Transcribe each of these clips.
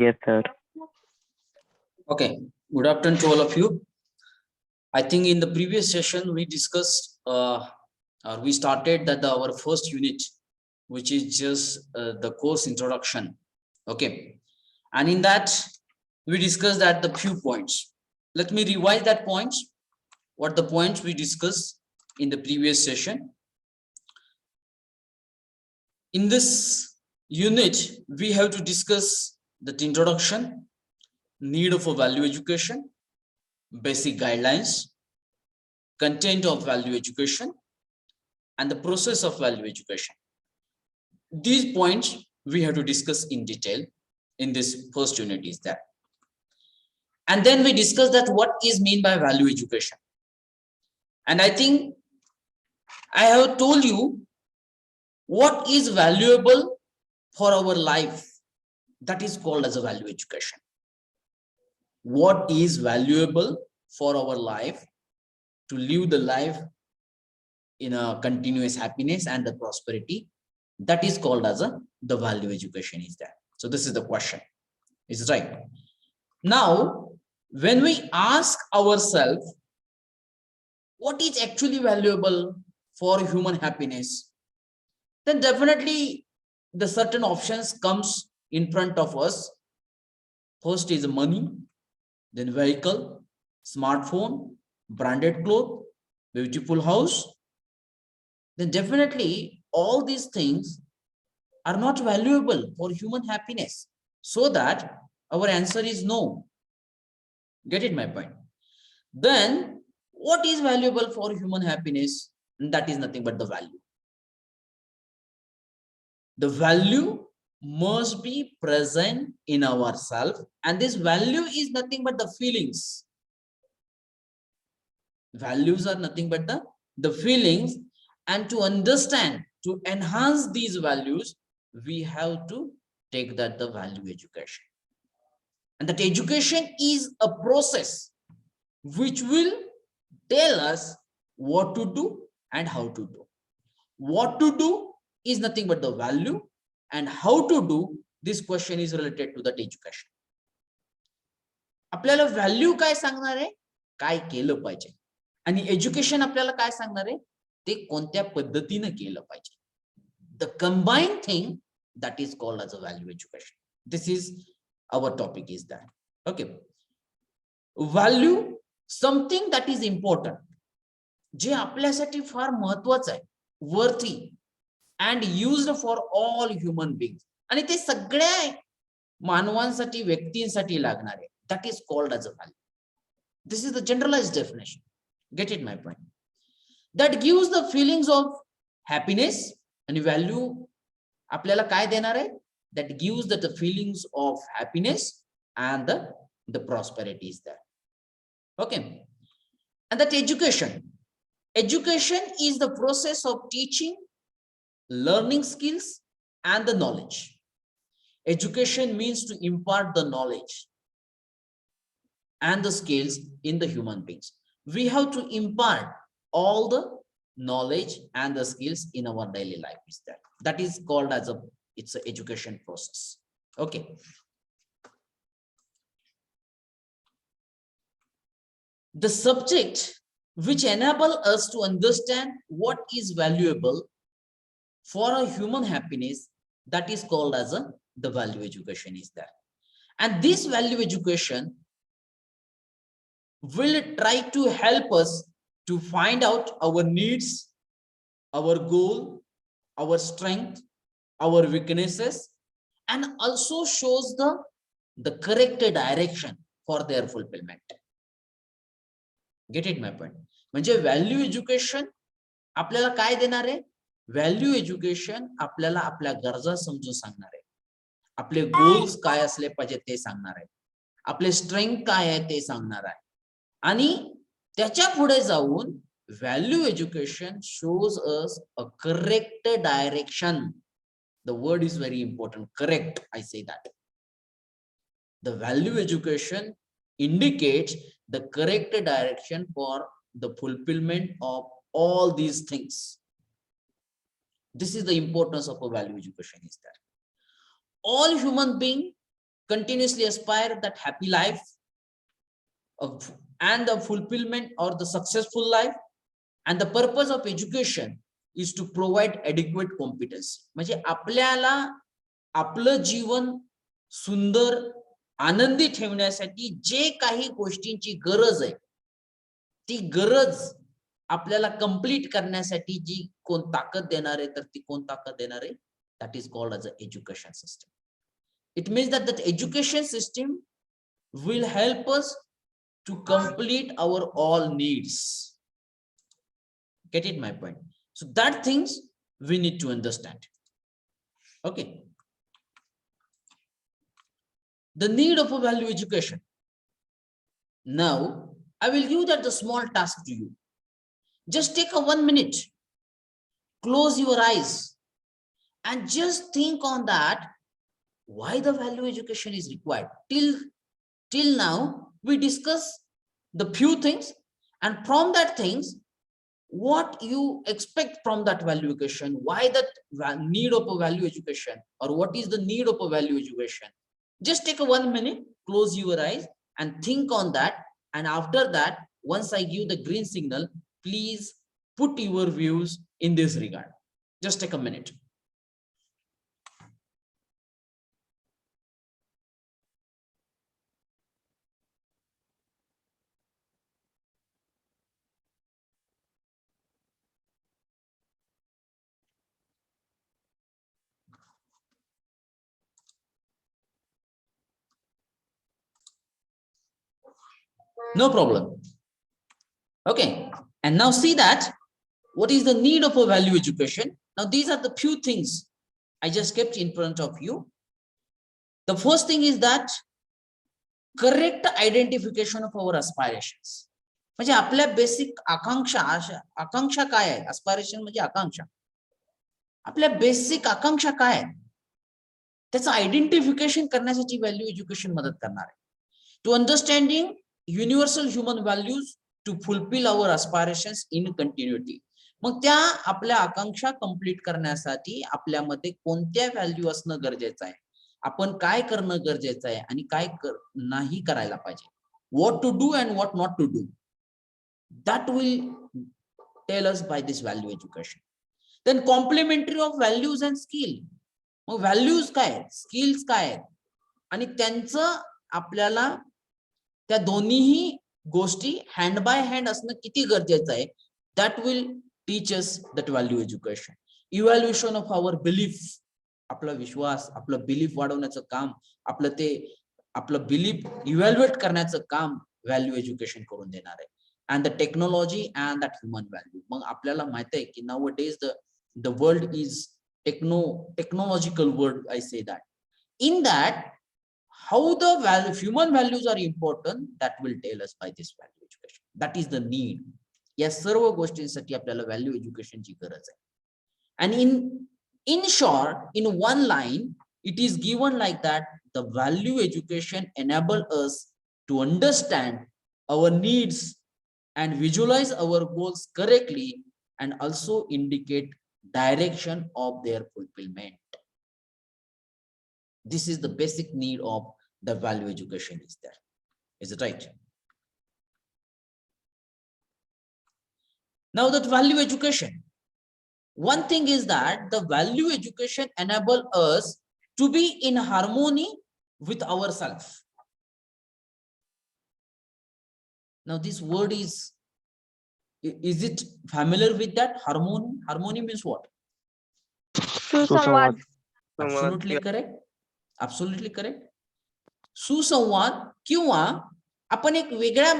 Yes, sir. Okay, good afternoon to all of you. I think in the previous session we discussed, we started that our first unit, which is just the course introduction. Okay, and in that we discussed that the few points. Let me revise that points. What the points we discussed in the previous session. In this unit, we have to discuss the introduction, need of a value education, basic guidelines, content of value education, and the process of value education. These points we have to discuss in detail in this first unit is that. And then we discuss that what is mean by value education. And I think I have told you what is valuable for our life. That is called as a value education. What is valuable for our life to live the life in a continuous happiness and the prosperity, that is called as the value education is that. So this is the question, is right. Now when we ask ourselves what is actually valuable for human happiness, then definitely the certain options comes in front of us. First is money, then vehicle, smartphone, branded clothes, beautiful house. Then definitely all these things are not valuable for human happiness. So that our answer is no. Get it my point? Then what is valuable for human happiness? And that is nothing but the value. The value must be present in ourselves, and this value is nothing but the feelings. Values are nothing but the feelings, and to understand, to enhance these values, we have to take that the value education. And that education is a process which will tell us what to do and how to do. What to do is nothing but the value, and how to do, this question is related to that education. आपल्याला value काय सांगणार आहे, काय केलं पाहिजे, आणि education आपल्याला काय सांगणार आहे, ते कोणत्या पद्धतीने केलं पाहिजे. The combined thing that is called as a value education. This is our topic is that. Okay, value, something that is important, जे आपल्यासाठी फार महत्वाचं आहे, worthy and used for all human beings, आणि ते सगळ्या मानवांसाठी, व्यक्तींसाठी लागणार आहे. That is called as a value. This is the generalized definition. Get it my point? That gives the feelings of happiness, and value आपल्याला काय देणार आहे, that gives the feelings of happiness and the prosperity is there. Okay, and that education is the process of teaching, learning skills and the knowledge. Education means to impart the knowledge and the skills in the human beings. We have to impart all the knowledge and the skills in our daily life is that. That is called as it's an education process. Okay. The subject which enable us to understand what is valuable for a human happiness, that is called as the value education is that. And this value education will try to help us to find out our needs, our goal, our strength, our weaknesses, and also shows the correct direction for their fulfillment. Get it my point? म्हणजे value education आपल्याला काय देणार आहे, value education आपल्याला आपल्या गरजा समजून सांगणार आहे, आपले गोल्स काय असले पाहिजे ते सांगणार आहे, आपले स्ट्रेंथ काय आहे ते सांगणार आहे, आणि त्याच्या पुढे जाऊन value education shows us a correct direction. The word is very important, correct, I say that. The value education indicates the correct direction for the fulfillment of all these things. This is the importance of a value education is that all human beings continuously aspire that happy life and the fulfillment or the successful life. And the purpose of education is to provide adequate competence. म्हणजे आपल्याला आपलं जीवन सुंदर आनंदी ठेवण्यासाठी जे काही गोष्टींची गरज आहे ती गरज आपल्याला कंप्लीट करण्यासाठी जी कोण ताकद देणार आहे तर ती कोण ताकद देणार आहे, that is called as an education system. It means that education system will help us to complete our all needs. Get it my point? So that things we need to understand. Okay. The need of a value education. Now I will give that the small task to you. Just take a 1 minute, close your eyes and just think on that, why the value education is required. Till now we discuss the few things, and from that things what you expect from that value education, why that need of a value education, or what is the need of a value education. Just take a 1 minute, close your eyes and think on that, and after that once I give the green signal, please put your views in this regard. Just take a minute. No problem. Okay, and now see that what is the need of a value education. Now these are the few things I just kept in front of you. The first thing is that correct identification of our aspirations. म्हणजे आपल्या basic आकांक्षा काय आहे. aspiration म्हणजे आकांक्षा. आपल्या basic आकांक्षा काय आहे त्याचं identification करण्यासाठी व्हॅल्यू एज्युकेशन मदत करणार आहे. To understanding universal human values to fulfil our aspirations in continuity. मग त्या आपल्या आकांक्षा कंप्लीट करण्यासाठी आपल्यामध्ये कोणत्या व्हॅल्यू असणं गरजेचं आहे, आपण काय करणं गरजेचं आहे आणि काय नाही करायला पाहिजे. What to do and what not to do, that will tell us by this value education. Then complementary of values and skill. Mug values काय आहेत, स्किल्स काय आहेत आणि त्यांचं आपल्याला त्या दोन्हीही गोष्टी हँड बाय हँड असणं किती गरजेचं आहे. that will teach us that value education. Evaluation of our belief. आपला विश्वास, आपलं बिलीफ वाढवण्याचं काम, आपलं बिलीफ इव्हॅल्युएट करण्याचं काम व्हॅल्यू एज्युकेशन करून देणार आहे. And the technology and that human value. मग आपल्याला माहित आहे की nowadays the world is technological world, I say that. In that, how the human values are important, that will tell us by this value education. That is the need. या सर्व गोष्टींसाठी आपल्याला value एज्युकेशनची गरज आहे. And in short, in one line, it is given like that: the value education enable us to understand our needs and visualize our goals correctly, and also indicate direction of their fulfillment. This is the basic need of the value education is there. Is it right? Now that value education, one thing is that the value education enable us to be in harmony with ourselves. Now this word is it familiar with that? Harmony means what? सुसंवाद. Absolutely correct. Absolutely correct. सुसंवाद, किंवा आपण एक वेगळ्या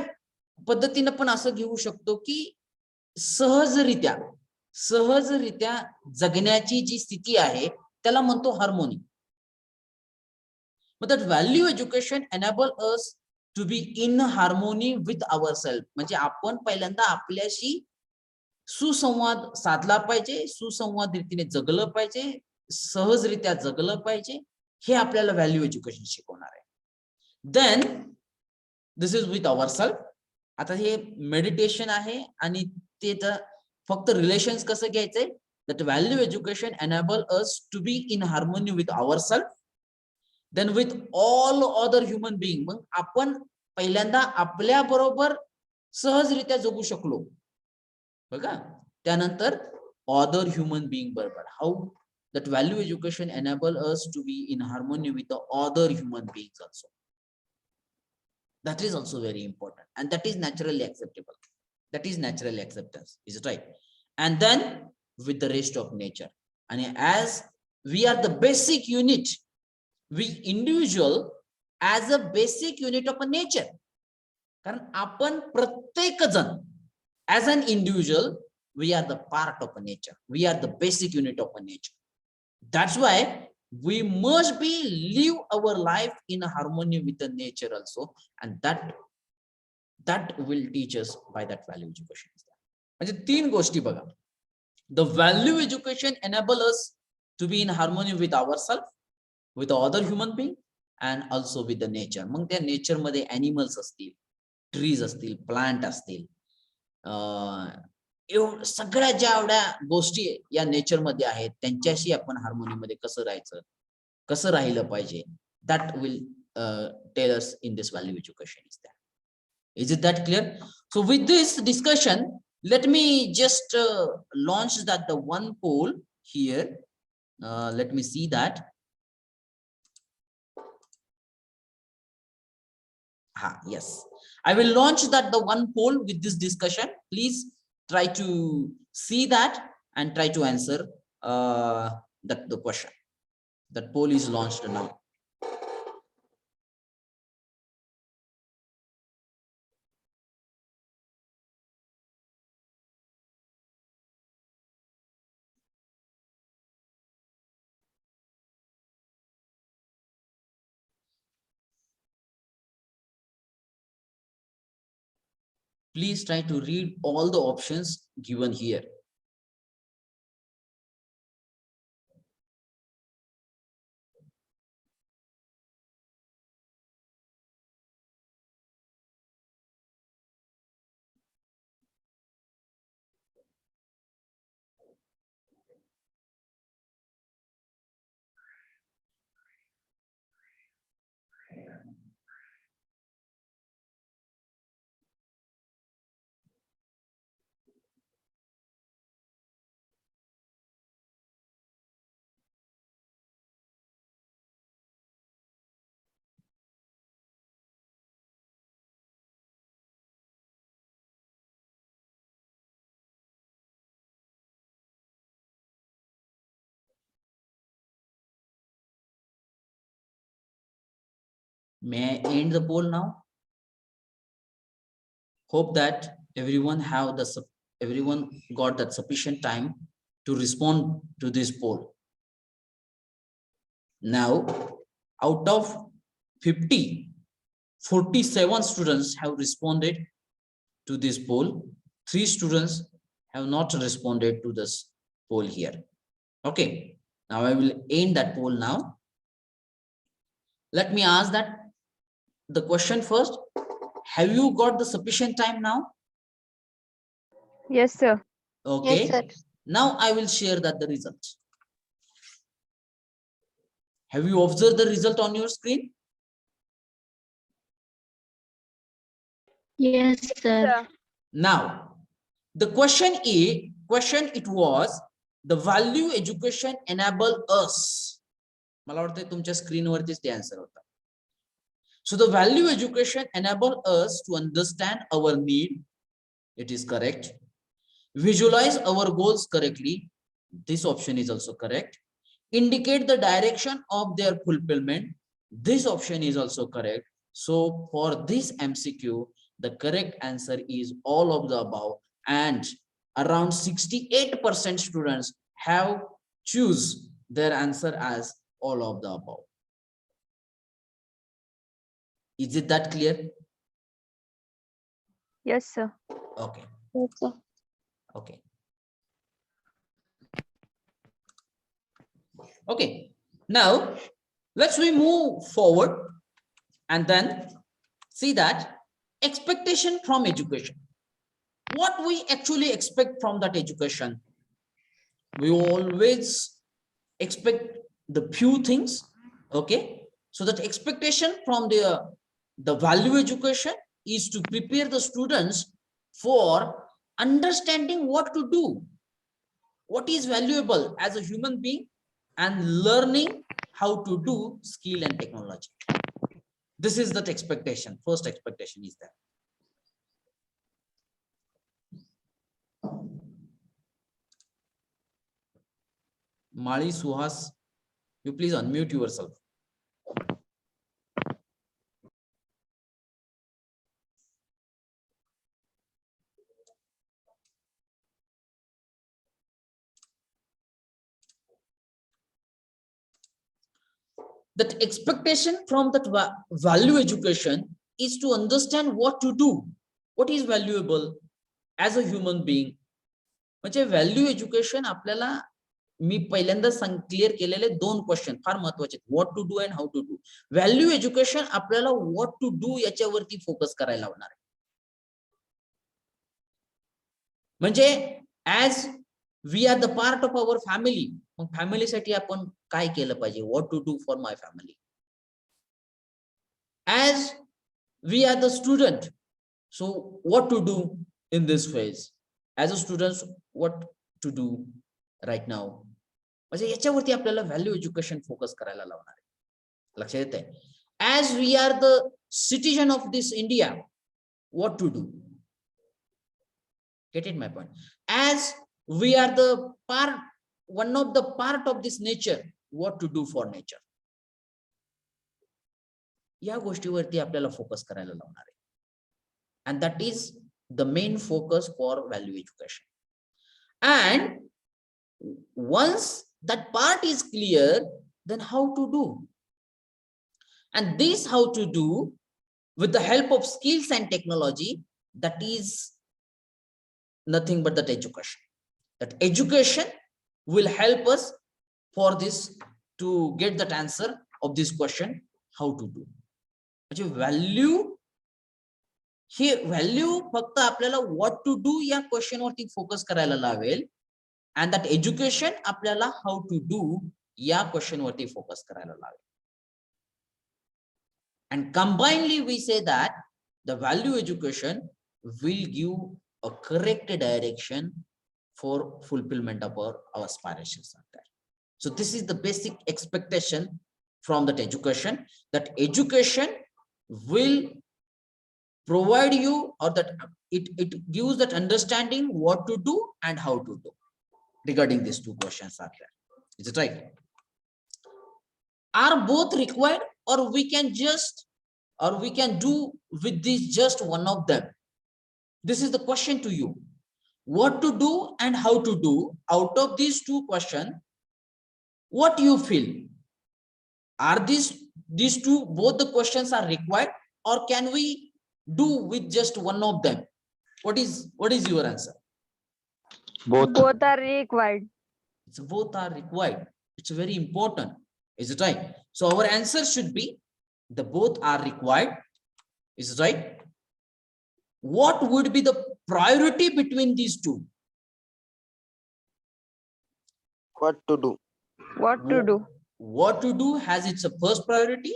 पद्धतीने पण असं घेऊ शकतो की सहजरित्या जगण्याची जी स्थिती आहे त्याला म्हणतो harmony. But that value education enable us to be in harmony with ourselves. म्हणजे आपण पहिल्यांदा आपल्याशी सुसंवाद साधला पाहिजे, सुसंवाद रीतीने जगलं पाहिजे, सहजरित्या जगलं पाहिजे, हे आपल्याला व्हॅल्यू एज्युकेशन शिकवणार आहे. Then this is with ourself. आता हे मेडिटेशन आहे आणि ते फक्त रिलेशन्स कसं घ्यायचंय, that value education enable us to be in harmony with ourself then with all other human being, मग आपण पहिल्यांदा आपल्या बरोबर सहजरित्या जगू शकलो बघा, त्यानंतर अदर ह्युमन बिंग बरोबर. हाऊ that value education enable us to be in harmony with the other human beings also. That is also very important, and that is naturally acceptable. That is natural acceptance, is it right? And then with the rest of nature, and as we are the basic unit, we individual as a basic unit of a nature, कारण आपण प्रत्येक जण as an individual, we are the part of a nature, we are the basic unit of a nature. That's why we must be live our life in harmony with the nature also, and that will teach us by that value education. म्हणजे तीन गोष्टी बघा. The value education enable us to be in harmony with ourselves, with the other human being, and also with the nature. मग त्या nature मध्ये animals असतील, trees असतील, plant असतील, सगळ्या ज्या एवढ्या गोष्टी या नेचर मध्ये आहेत त्यांच्याशी आपण हार्मोनी मध्ये कसं राहायचं, कसं राहिलं पाहिजे, that will tell us in this value education. Is it that clear? So with this discussion, let me just launch that the one poll here. Let me see that. Yes, I will launch that the one poll with this discussion. Please try to see that and try to answer that the question. That poll is launched now. Please try to read all the options given here. May I end the poll now? Hope that everyone got that sufficient time to respond to this poll. Now, out of 50, 47 students have responded to this poll. 3 students have not responded to this poll here. Okay, now I will end that poll now. Let me ask that the question first. Have you got the sufficient time now? Yes, sir. Okay. Yes, sir. Now I will share that the result. Have you observed the result on your screen? Yes, sir. Now, the question it was, the value education enable us. मला वाटतं तुमच्या स्क्रीनवरतीच ते answer होता. So the value education enable us to understand our need. It is correct. Visualize our goals correctly. This option is also correct. Indicate the direction of their fulfillment. This option is also correct. So for this MCQ, the correct answer is all of the above, and around 68% students have choose their answer as all of the above. Is it that clear? Yes, sir. Okay. Yes, sir. Okay. Okay. Now let's we move forward and then see that expectation from education. What we actually expect from that education? We always expect the few things. Okay. So that expectation from the value education is to prepare the students for understanding what to do, what is valuable as a human being, and learning how to do skill and technology. This is that expectation. First expectation is that. Mali Suhas, you please unmute yourself. That expectation from that value education is to understand what to do, what is valuable as a human being. म्हणजे value education आपल्याला मी पहिल्यांदा clear केलेले 2 question फार महत्वाचे, what to do and how to do. Value education आपल्याला what to do याच्यावरती focus करायला लावणार आहे. म्हणजे as we are the part of our family, मग फॅमिलीसाठी आपण काय केलं पाहिजे, what to do for my family. As we are the student, so what to do in this phase. As a student what to do right नाव. म्हणजे याच्यावरती आपल्याला value education focus करायला लावणार आहे. लक्षात येत आहे. As we are the citizen of this India, what to do. Get it my point? As we are the part, one of the part of this nature, what to do for nature. या गोष्टीवरती आपल्याला focus करायला लावणार आहे. And that is the main focus for value education. And once that part is clear, then how to do. And this how to do with the help of skills and technology, that is nothing but that education. That education will help us for this to get that answer of this question, how to do. म्हणजे value, हे value फक्त आपल्याला what to do या question वरती focus करायला लावेल, and that education आपल्याला how to do या क्वेश्चन वरती फोकस करायला लावेल. And combinedly we say that the value education will give a correct direction for fulfillment of our aspirations are there. So this is the basic expectation from that education. That education will provide you, or that it gives that understanding what to do and how to do. Regarding these 2 questions are there. Is it right? Are both required, or we can do with this just one of them? This is the question to you. What to do and how to do. Out of these 2 questions, what you feel? Are these 2, both the questions are required, or can we do with just one of them? What is your answer? Both are required. It's both are required. It's very important. Is it right? So our answer should be the both are required. Is it right? What would be the priority between these 2? What to do. What to do. What to do has its a first priority,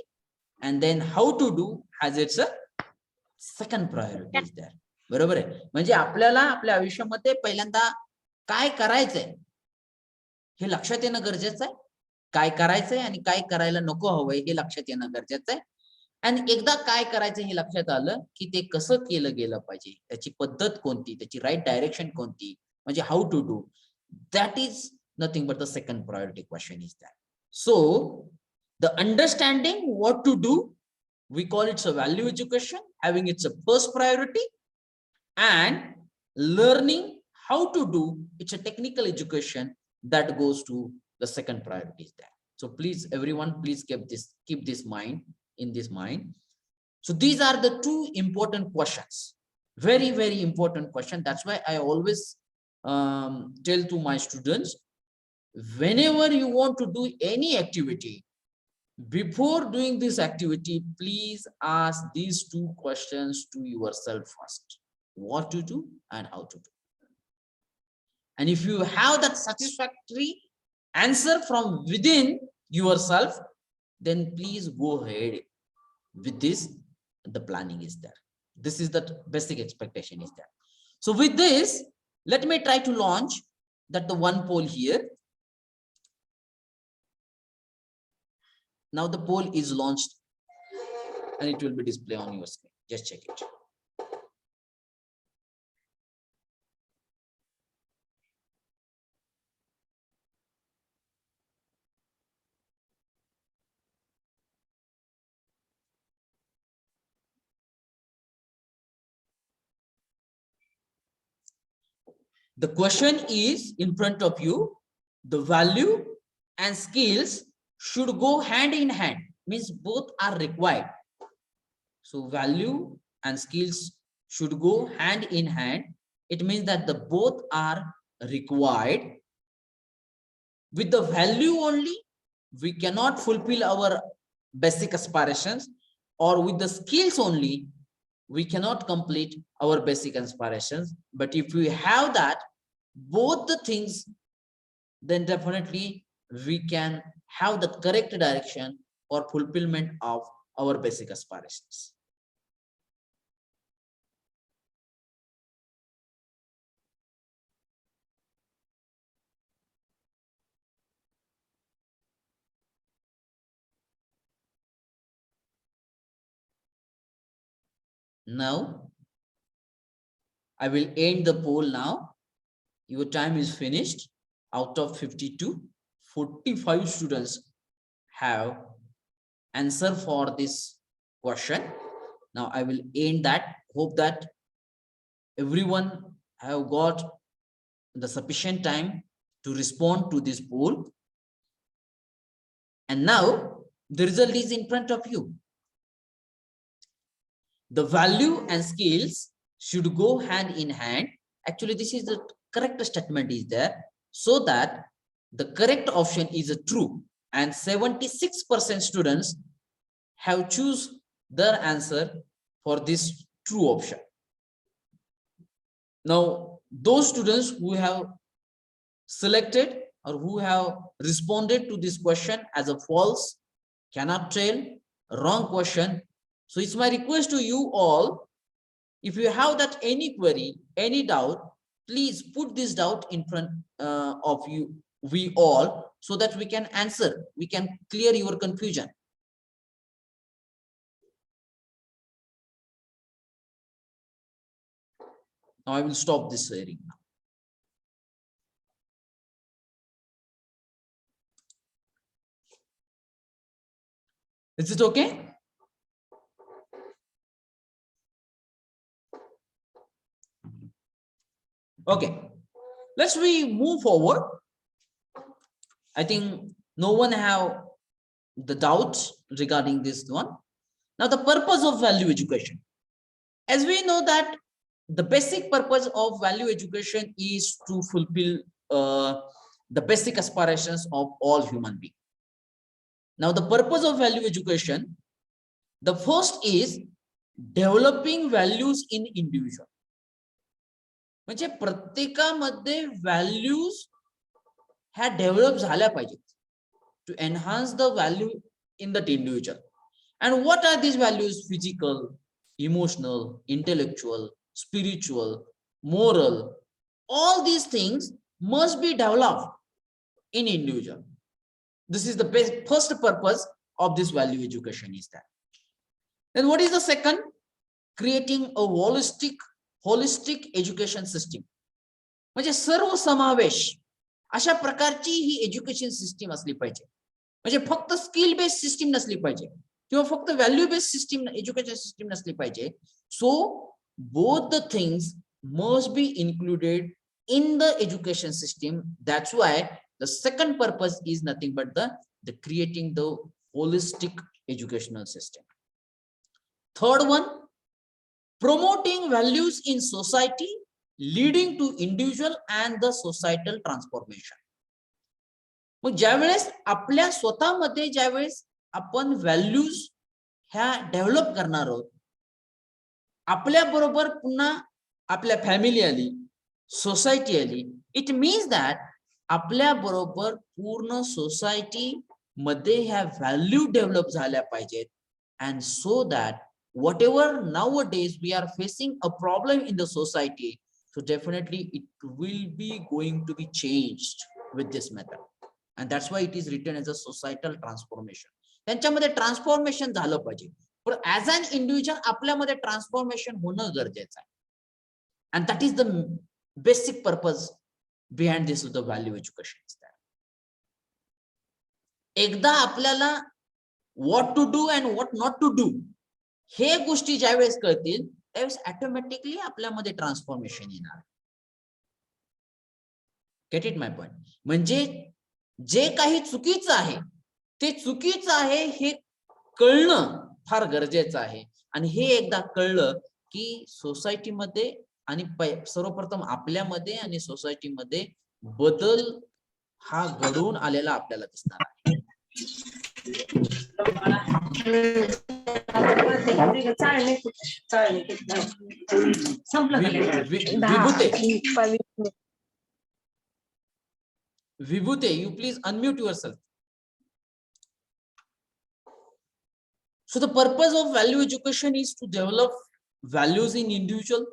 and then how to do has its a second priority is there. बरोबर आहे. म्हणजे आपल्याला आपल्या आयुष्यामध्ये पहिल्यांदा काय करायचंय हे लक्षात येणं गरजेचं आहे. काय करायचंय आणि काय करायला नको हवंय हे लक्षात येणं गरजेचं आहे. आणि एकदा काय करायचं हे लक्षात आलं की ते कसं केलं गेलं पाहिजे, त्याची पद्धत कोणती, त्याची राईट डायरेक्शन कोणती, म्हणजे how to do, that is nothing but the second priority question is that. So the understanding what to do, we call it's a value education, having it's a first priority, and learning how to do, it's a technical education that goes to the second priority is that. So please everyone, please keep this in this mind. So these are the 2 important questions, very very important question. That's why I always tell to my students, whenever you want to do any activity, before doing this activity, please ask these 2 questions to yourself first: what to do and how to do. And if you have that satisfactory answer from within yourself, then please go ahead with this. The planning is there. This is the basic expectation is there. So with this, let me try to launch that the one poll here. Now the poll is launched and it will be displayed on your screen. Just check it. The question is in front of you. The value and skills should go hand in hand, means both are required. So value and skills should go hand in hand. It means that the both are required. With the value only, we cannot fulfill our basic aspirations, or with the skills only, we cannot complete our basic aspirations. But if we have that, both the things, then definitely we can have the correct direction or fulfillment of our basic aspirations. Now, I will end the poll now. Your time is finished. Out of 52, 45 students have answered for this question. Now I will end that. Hope that everyone have got the sufficient time to respond to this poll. And now the result is in front of you. The value and skills should go hand in hand. Actually, this is the correct statement is there, so that the correct option is a true, and 76% students have choose their answer for this true option. Now, those students who have selected or who have responded to this question as a false, cannot tell, wrong question. So it's my request to you all, if you have that any query, any doubt, please put this doubt in front of you, we all, so that we can answer, we can clear your confusion. Now I will stop this sharing now. Is it okay? Okay, let's we move forward. I think no one have the doubts regarding this one. Now the purpose of value education. As we know that the basic purpose of value education is to fulfill the basic aspirations of all human beings. Now the purpose of value education, the first is developing values in individual. म्हणजे प्रत्येकामध्ये values ह्या develop झाल्या पाहिजेत to enhance the value in that individual. And what are these values? Physical, emotional, intellectual, spiritual, moral, all these things must be developed in individual. This is the first purpose of this value education is that. Then what is the second? Creating a holistic education system. म्हणजे सर्व समावेश अशा प्रकारची ही education system असली पाहिजे. म्हणजे फक्त skill based system नसली पाहिजे किंवा फक्त value based system education system नसली पाहिजे. सो both the things must be included in the education system. That's why the second purpose is nothing but the creating the holistic educational system. Third one, promoting values in society leading to individual and the societal transformation. मग ज्यावेळेस आपल्या स्वतःमध्ये ज्यावेळेस आपण values ह्या develop करणार आहोत, आपल्या बरोबर पुन्हा आपल्या फॅमिली आली, सोसायटी आली, इट मीन्स दॅट आपल्या बरोबर पूर्ण सोसायटी मध्ये ह्या व्हॅल्यू डेव्हलप झाल्या पाहिजेत, and so that whatever nowadays we are facing a problem in the society, so definitely it will be going to be changed with this method, and that's why it is written as a societal transformation. त्यांच्यामध्ये transformation झालं पाहिजे, पण as an individual आपल्यामध्ये transformation होणं गरजेचं आहे, and that is the basic purpose behind this the value education is that. एकदा आपल्याला what to do and what not to do हे गोष्टी ज्यावेळेस कळतील त्यावेळेस ऑटोमॅटिकली आपल्यामध्ये ट्रान्सफॉर्मेशन येणार. Gate it my point? म्हणजे जे काही चुकीचं आहे ते चुकीचं आहे हे कळणं फार गरजेचं आहे, आणि हे एकदा कळलं की सोसायटीमध्ये आणि सर्वप्रथम आपल्यामध्ये आणि सोसायटीमध्ये बदल हा घडून आलेला आपल्याला दिसणार आहे. Vibhute, you please unmute yourself. So the purpose of value education is to develop values in individual,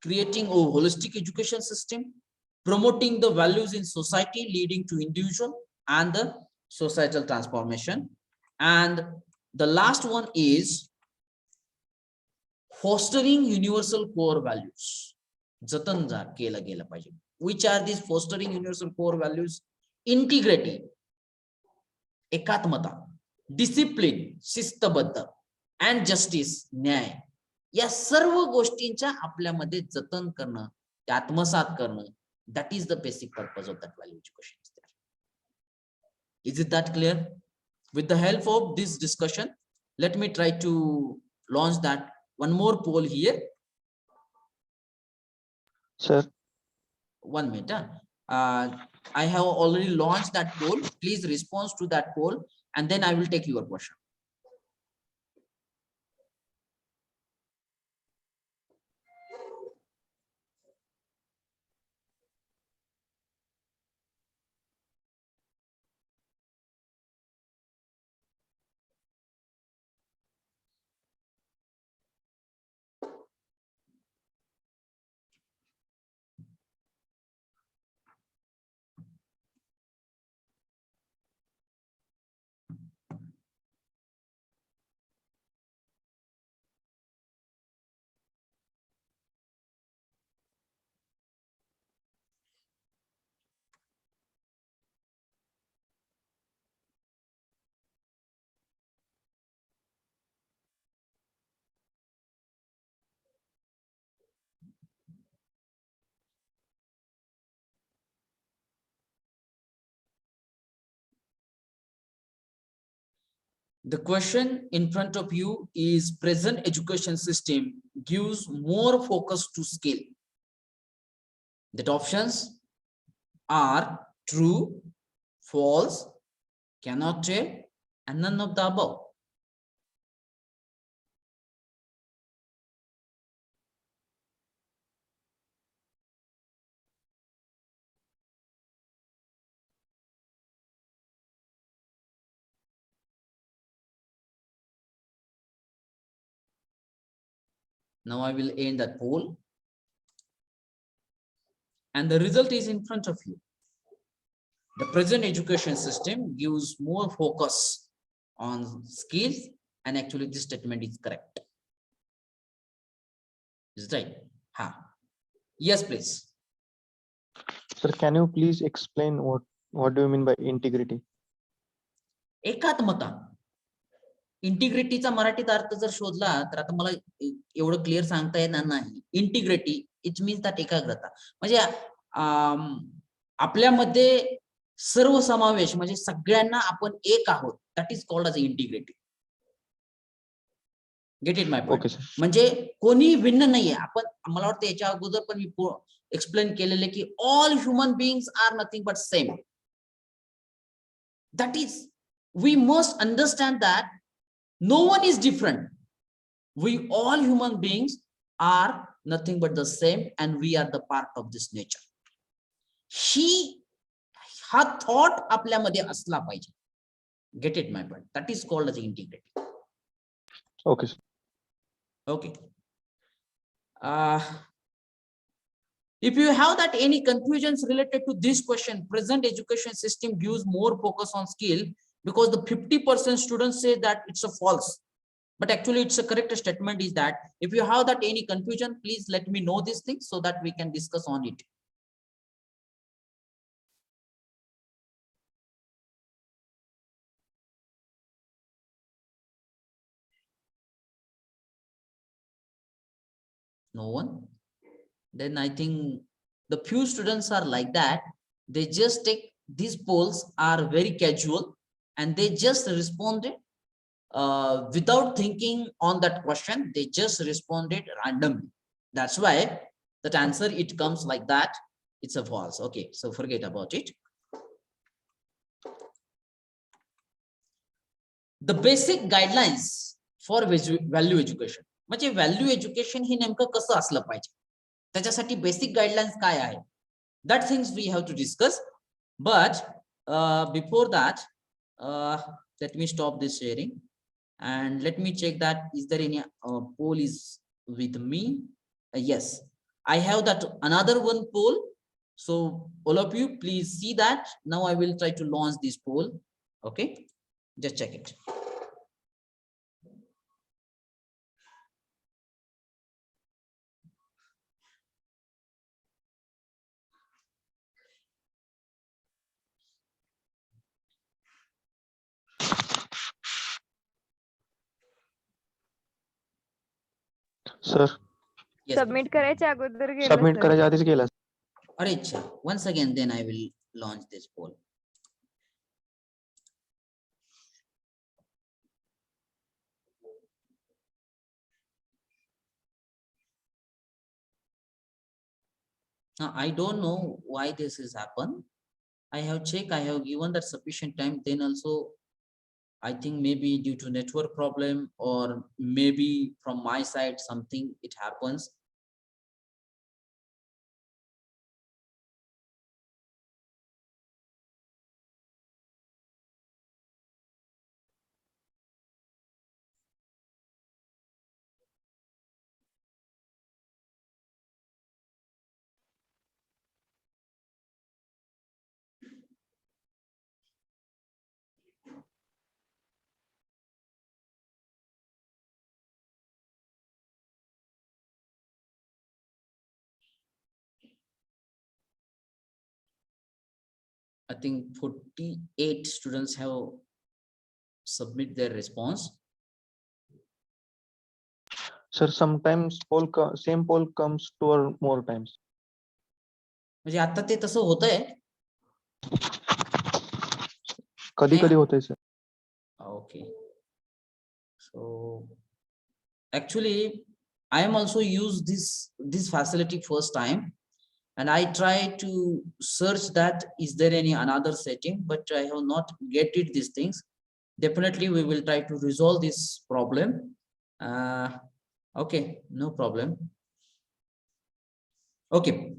creating a holistic education system, promoting the values in society leading to individual and the societal transformation. And the last one is fostering universal core values. जतन केलं गेलं पाहिजे. Which are these fostering universal core values? Integrity, एकात्मता, discipline, शिस्तबद्ध, and justice, न्याय, या सर्व गोष्टींच्या आपल्यामध्ये जतन करणं, आत्मसात करणं, that is the basic purpose of that value education. Is it that clear? With the help of this discussion, let me try to launch that one more poll here. Sir. One minute. I have already launched that poll. Please respond to that poll, and then I will take your question. The question in front of you is: present education system gives more focus to skill. That options are true, false, cannot tell, and none of the above. Now I will end that poll, and the result is in front of you. The present education system gives more focus on skills, and actually this statement is correct. Is it right? Yes, please. Sir, can you please explain what do you mean by integrity? एकात्मता. इंटिग्रिटीचा मराठीत अर्थ जर शोधला तर आता मला एवढं clear सांगता येणार नाही. इंटिग्रिटी इट मीन्स दॅट एकाग्रता, म्हणजे आपल्यामध्ये सर्व समावेश, म्हणजे सगळ्यांना आपण एक आहोत, that is called as integrity. Get it my point? म्हणजे कोणी भिन्न नाहीये. आपण, मला वाटतं याच्या अगोदर पण मी एक्सप्लेन केलेले की all human beings are nothing but same. That is, we must understand that no one is different. We all human beings are nothing but the same, and we are the part of this nature. हा thought आपल्यामध्ये असला पाहिजे. Get it, my point? That is called as integrity. Okay, sir. Okay. If you have that any confusions related to this question, present education system gives more focus on skill, because the 50% students say that it's a false, but actually it's a correct statement is that. If you have that any confusion, please let me know these things so that we can discuss on it. No one? Then I think the few students are like that. They just take these polls are very casual and they just responded without thinking on that question. They just responded randomly. That's why that answer it comes like that. It's a false. Okay, so forget about it. The basic guidelines for value education. म्हणजे value education हे नेमकं कसं असलं पाहिजे, त्याच्यासाठी basic guidelines काय आहे, that things we have to discuss. But before that, let me stop this sharing and let me check that is there any poll is with me. Yes, I have that another one poll, so all of you please see that. Now I will try to launch this poll. Okay, just check it. Sir, Yes, submit करायच्या अगोदर गेलं submit sir. करायच्या आधीच गेला. अरे अच्छा, once again then I will launch this poll. Now I don't know why this has happened. I have checked, I have given that sufficient time, then also I think maybe due to network problem or maybe from my side something it happens. I think 48 students have submit their response. Sir, sometimes same poll comes two or more times. म्हणजे आता ते तसं होतंय. कधी कधी होतंय sir. Okay. So actually I am also use this facility first time, and I try to search that is there any another setting, but I have not get it these things. Definitely we will try to resolve this problem. Okay, no problem. Okay,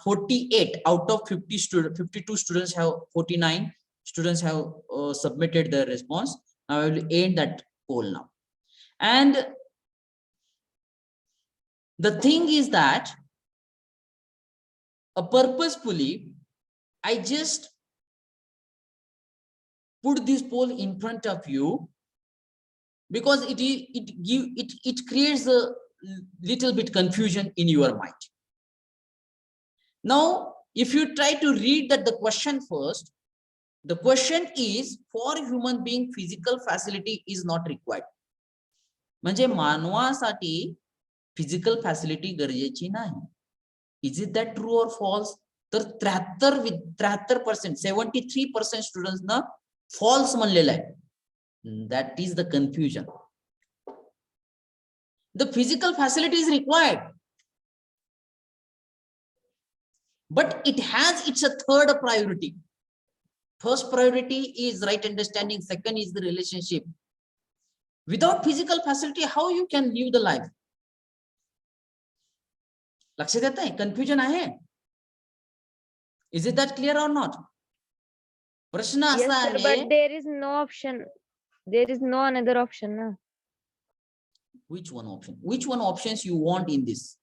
48 out of 52 students have 49 students have submitted their response. Now I will end that poll now. And the thing is that purposefully I just put this poll in front of you because it creates a little bit confusion in your mind. Now if you try to read that the question first, the question is for human being physical facility is not required. म्हणजे मानवासाठी physical facility गरजेची नाही. Is it that true और false? तर 73% 73% students ना false म्हणलेलं आहे. That is the confusion. The physical facility is required, but it has its a third priority. First priority is right understanding, second is the relationship. Without physical facility, how you can live the life? लक्षात येत आहे? Confusion आहे. Is it that clear or not? प्रश्न Yes, असा sir, आहे, but there is no option. There is no another option, na? which one options you want in this?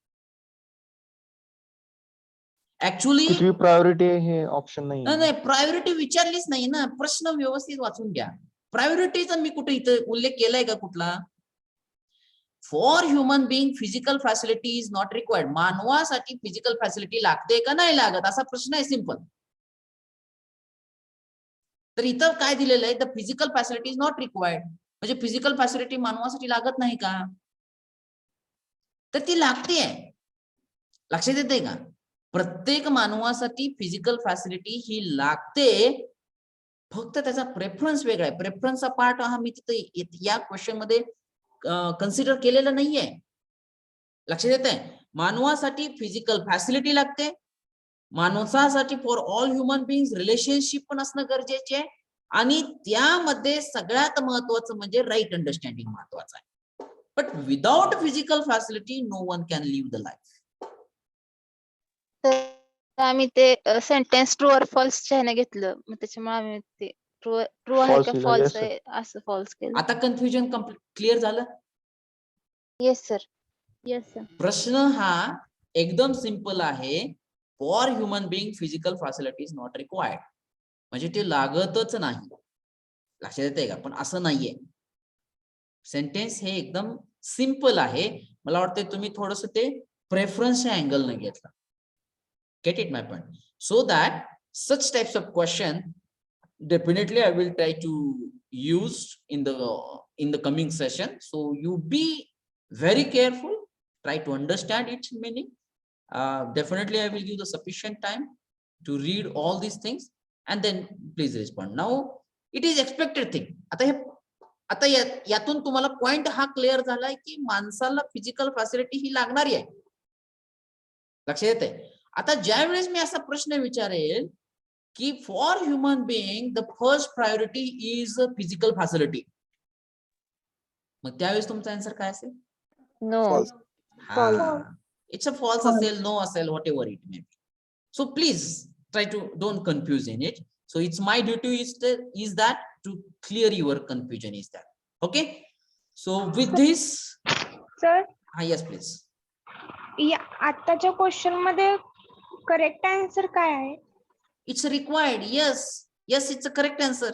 Actually कितवी priority आहे हे ऑप्शन नाही नाही, प्रायोरिटी विचारलीच नाही ना. प्रश्न व्यवस्थित वाचून घ्या. प्रायोरिटीचा मी कुठे इथं उल्लेख केलाय का कुठला? For human being physical facility is not required. मानवासाठी फिजिकल फॅसिलिटी लागते का नाही लागत असा प्रश्न आहे, सिंपल. तर इथं काय दिलेलं आहे, the physical facility is not required, म्हणजे फिजिकल फॅसिलिटी मानवासाठी लागत नाही का? तर ती लागते. लक्षात येते का? प्रत्येक मानवासाठी फिजिकल फॅसिलिटी ही लागते, फक्त त्याचा प्रेफरन्स वेगळा आहे. प्रेफरन्सचा पार्ट हा मी तिथे या क्वेश्चन मध्ये कन्सिडर केलेला नाहीये. लक्षात येत आहे? मानवासाठी फिजिकल फॅसिलिटी लागते, माणसासाठी फॉर ऑल ह्युमन बिंग्स रिलेशनशिप पण असणं गरजेचे आहे, आणि त्यामध्ये सगळ्यात महत्वाचं म्हणजे राईट अंडरस्टँडिंग महत्वाचं आहे. But without physical facility no one can live the life. तर आम्ही ते सेंटेन्स ट्रू ऑर फॉल्स ह्याने घेतलं, मग त्याच्यामुळे आम्ही ते ट्रू आहे False का लिहिलं, फॉल्स yes, sir. आहे असं फॉल्स केलं. आता कन्फ्युजन क्लिअर झालं? Yes sir. Yes, sir. प्रश्न हा एकदम सिंपल आहे. For human being physical facility is not required, म्हणजे ते लागतच नाही. लक्षात येते का? पण असं नाहीये. सेंटेन्स हे एकदम सिंपल आहे. मला वाटतं तुम्ही थोडस ते प्रेफरन्सच्या अँगल न घेतलं. Get it my point? So that such types of question definitely I will try to use in the coming session. So you be very careful, try to understand its meaning. Definitely I will give the sufficient time to read all these things and then please respond. Now it is expected thing. आता यातून तुम्हाला point हा clear झालाय की माणसाला physical facility ही लागणारी आहे. लक्षात येते? आता ज्या वेळेस मी असा प्रश्न विचारेल की for human being the first priority is physical facility, मग त्यावेळेस तुमचा आन्सर काय असेल? No. इट्स अ फॉल्स असेल, नो असेल, whatever it may be. So please try to don't confuse in it. So it's my duty is that to clear your confusion is that. Okay, so with this, sir yes please. या आताच्या question मध्ये correct answer काय आहे? It's required. Yes, it's a correct answer.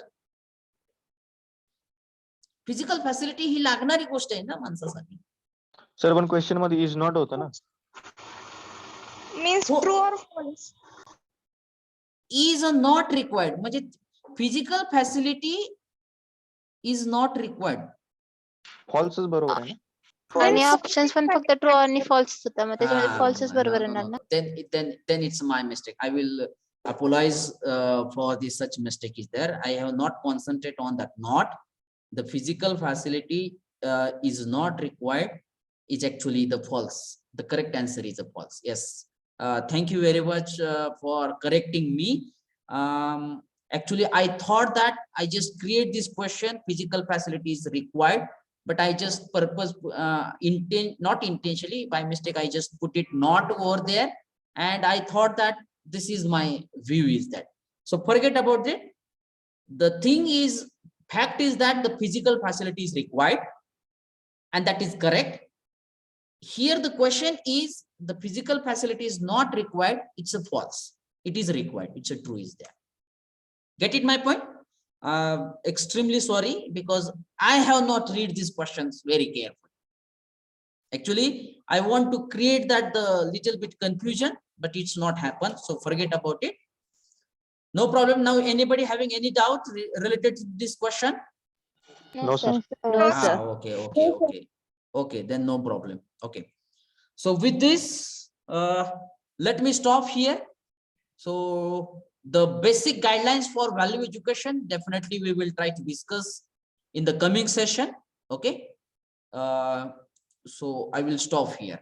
Physical facility ही लागणारी गोष्ट आहे ना माणसासाठी. सर पण क्वेश्चन मध्ये इज नॉट होतं ना. मीन्स हो. True or false? Is not required म्हणजे physical facility is not required. फॉल्सच बरोबर आहे ना. आणि ऑप्शन्स पण फक्त ट्रू आणि फॉल्स होता, मग त्याच्यामध्ये फॉल्सच बरोबर येणार ना. Then it's my mistake. I will apologize for this such mistake is there. I have not concentrated on that. Not the physical facility is not required is actually the false. The correct answer is a false. Yes. Thank you very much for correcting me. Actually, I thought that I just create this question, physical facility is required, but I just not intentionally, by mistake, I just put it not over there, and I thought that this is my view is that. So forget about it. The thing is, fact is that the physical facility is required, and that is correct. Here the question is the physical facility is not required, it's a false. It is required, it's a true is there. Get it my point? Extremely sorry because I have not read these questions very carefully. Actually I want to create that the little bit confusion, but it's not happened, so forget about it. No problem. Now anybody having any doubt related to this question? No, sir. No, sir. Okay, then no problem. Okay, so with this let me stop here. So the basic guidelines for value education definitely we will try to discuss in the coming session. Okay, so I will stop here.